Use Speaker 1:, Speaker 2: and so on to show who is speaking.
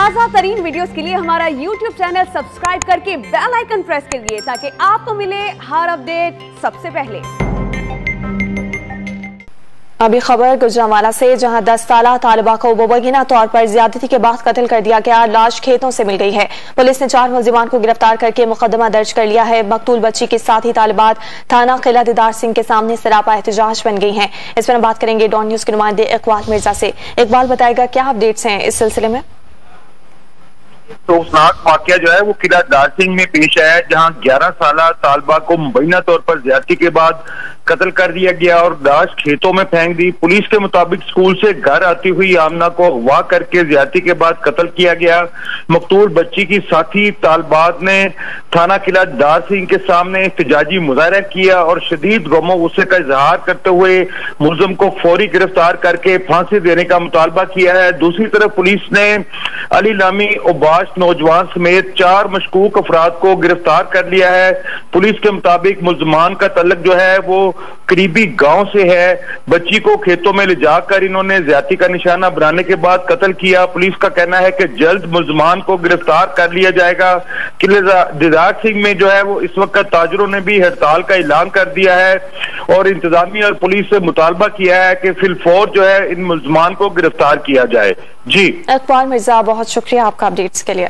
Speaker 1: ताज़ा तरीन वीडियोस के लिए हमारा YouTube चैनल सब्सक्राइब करके बेल आइकन प्रेस करिए ताकि आपको मिले हर अपडेट सबसे पहले। अभी खबर गुजरांवाला से, जहां 10 साला तालिबा को मुबैना तौर पर ज्यादती के बाद कत्ल कर दिया गया। लाश खेतों से मिल गई है। पुलिस ने 4 मुलजिमान को गिरफ्तार करके मुकदमा दर्ज कर लिया है। मकतूल बच्ची के साथ ही तालिबात थाना किला दीदार सिंह के सामने सरापा एहतजाज बन गई हैं। इस पर हम बात करेंगे डॉन न्यूज के नुमाइंदे इकबाल मिर्जा से। इकबाल बताएगा क्या अपडेट्स हैं इस सिलसिले में।
Speaker 2: तो खौफनाक वाकया जो है वो किला दीदार सिंह में पेश आया, जहां 11 साला तालिबा को मुबैना तौर पर ज्यादती के बाद कत्ल कर दिया गया और लाश खेतों में फेंक दी। पुलिस के मुताबिक स्कूल से घर आती हुई आमना को अगवा करके ज्यादती के बाद कत्ल किया गया। मकतूल बच्ची की साथी तालिबात ने थाना किला दीदार सिंह के सामने एहतजाजी मुजाहरा किया और शदीद गमो गुस्से का इजहार करते हुए मुलजिम को फौरी गिरफ्तार करके फांसी देने का मुतालबा किया है। दूसरी तरफ पुलिस ने अली नामी उबाश नौजवान समेत 4 मशकूक अफराद को गिरफ्तार कर लिया है। पुलिस के मुताबिक मुलजमान का तल्लुक जो है वो करीबी गांव से है। बच्ची को खेतों में ले जाकर इन्होंने ज्यादती का निशाना बनाने के बाद कत्ल किया। पुलिस का कहना है कि जल्द मुलजमान को गिरफ्तार कर लिया जाएगा। किले दीदार सिंह में जो है वो इस वक्त ताजरों ने भी हड़ताल का ऐलान कर दिया है और इंतजामिया और पुलिस से मुतालबा किया है कि फिलफौर जो है इन मुलजमान को गिरफ्तार किया जाए। जी
Speaker 1: इकबाल मिर्जा, बहुत शुक्रिया आपका अपडेट्स के लिए।